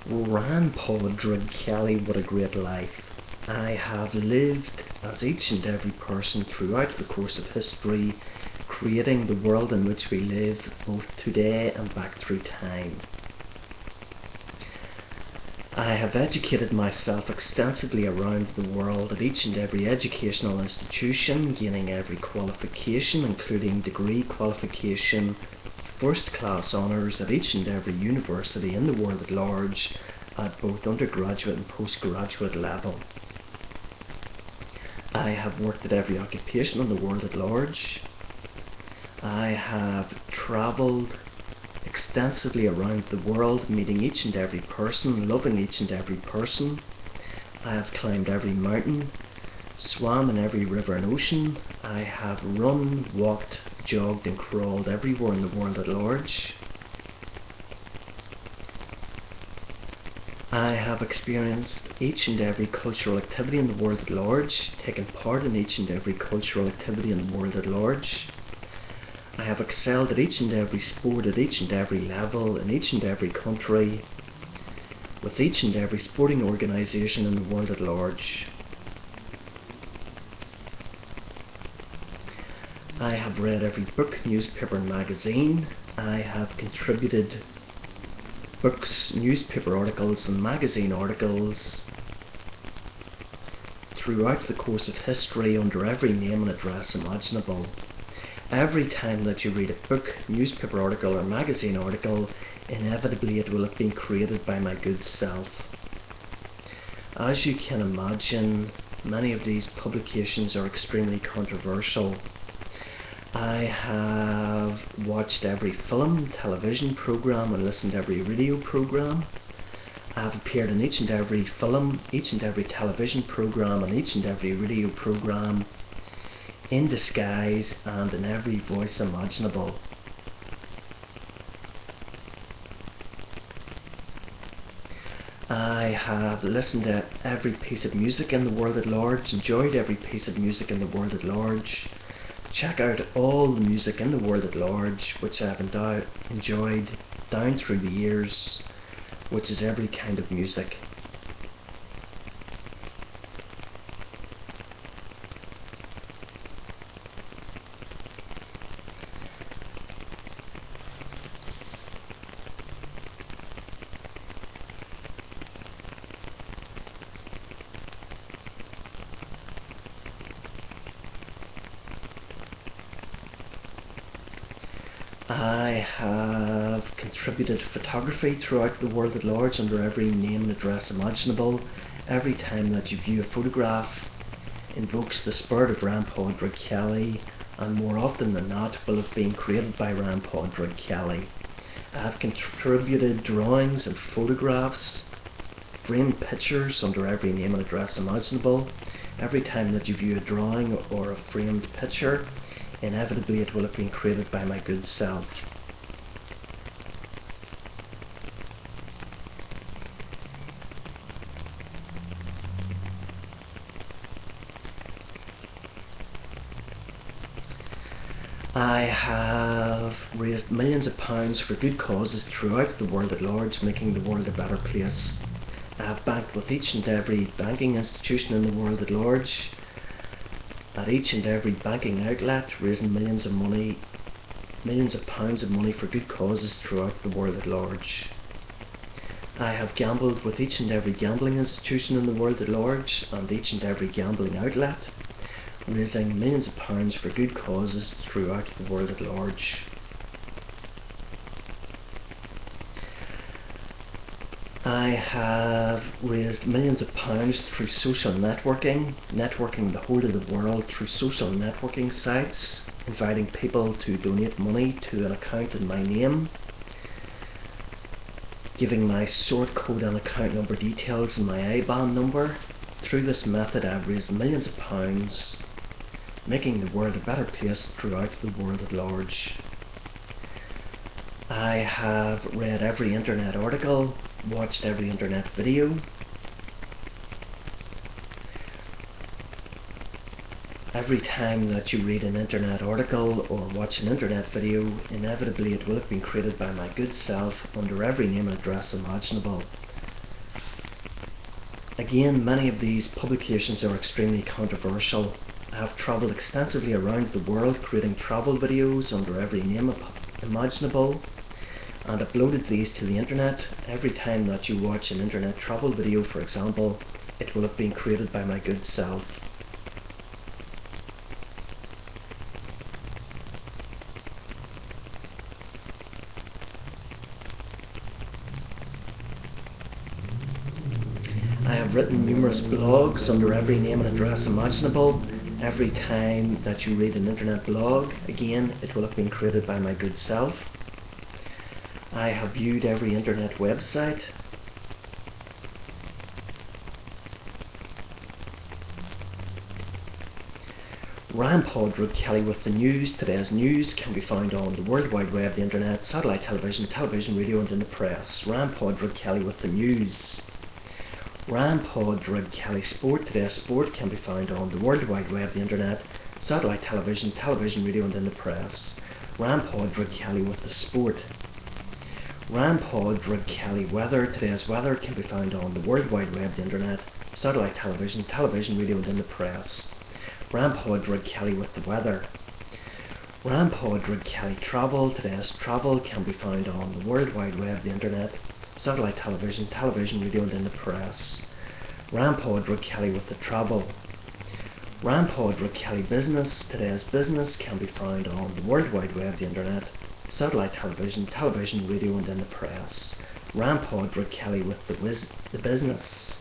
Ryan Padraig Kelly, what a great life. I have lived as each and every person throughout the course of history, creating the world in which we live, both today and back through time. I have educated myself extensively around the world at each and every educational institution, gaining every qualification, including degree qualification, first class honours at each and every university in the world at large, at both undergraduate and postgraduate level. I have worked at every occupation in the world at large. I have travelled extensively around the world, meeting each and every person, loving each and every person. I have climbed every mountain, swam in every river and ocean. I have run, walked, jogged and crawled everywhere in the world at large. I have experienced each and every cultural activity in the world at large, taken part in each and every cultural activity in the world at large. I have excelled at each and every sport at each and every level in each and every country, with each and every sporting organisation in the world at large. I have read every book, newspaper and magazine. I have contributed books, newspaper articles and magazine articles throughout the course of history under every name and address imaginable. Every time that you read a book, newspaper article or magazine article, inevitably it will have been created by my good self. As you can imagine, many of these publications are extremely controversial. I have watched every film, television programme and listened to every radio programme. I have appeared in each and every film, each and every television programme and each and every radio programme, in disguise and in every voice imaginable. I have listened to every piece of music in the world at large, enjoyed every piece of music in the world at large. Check out all the music in the world at large, which I've enjoyed down through the years, which is every kind of music. I have contributed photography throughout the world at large under every name and address imaginable. Every time that you view a photograph invokes the spirit of Ryan Padraig Kelly, and more often than not will have been created by Ryan Padraig Kelly. I have contributed drawings and photographs, framed pictures under every name and address imaginable. Every time that you view a drawing or a framed picture, inevitably it will have been created by my good self. I have raised millions of pounds for good causes throughout the world at large, making the world a better place. I have banked with each and every banking institution in the world at large, at each and every banking outlet, raising millions of pounds of money for good causes throughout the world at large. I have gambled with each and every gambling institution in the world at large and each and every gambling outlet, raising millions of pounds for good causes throughout the world at large. I have raised millions of pounds through social networking the whole of the world through social networking sites, inviting people to donate money to an account in my name, giving my sort code and account number details and my IBAN number. Through this method I've raised millions of pounds, making the world a better place throughout the world at large. I have read every internet article, watched every internet video. Every time that you read an internet article or watch an internet video, inevitably it will have been created by my good self under every name and address imaginable. Again, many of these publications are extremely controversial. I have travelled extensively around the world creating travel videos under every name imaginable and uploaded these to the internet. Every time that you watch an internet travel video, for example, it will have been created by my good self. I have written numerous blogs under every name and address imaginable. Every time that you read an internet blog, again, it will have been created by my good self. I have viewed every internet website. Ryan Padraig Kelly with the news. Today's news can be found on the World Wide Web, the internet, satellite television, radio and in the press. Ryan Padraig Kelly with the news. Ryan Padraig Kelly Sport. Today's sport can be found on the World Wide Web, the internet, satellite television, radio and in the press. Ryan Padraig Kelly with the sport. Ryan Padraig Kelly weather. Today's weather can be found on the World Wide Web, the internet, satellite television, radio and in the press. Ryan Padraig Kelly with the weather. Ryan Padraig Kelly travel. Today's travel can be found on the World Wide Web, the internet, satellite television, radio and in the press. Ryan Padraig Kelly with the travel. Ryan Padraig Kelly business. Today's business can be found on the World Wide Web, the internet, satellite television, radio and in the press. Ryan Padraig Kelly with the business.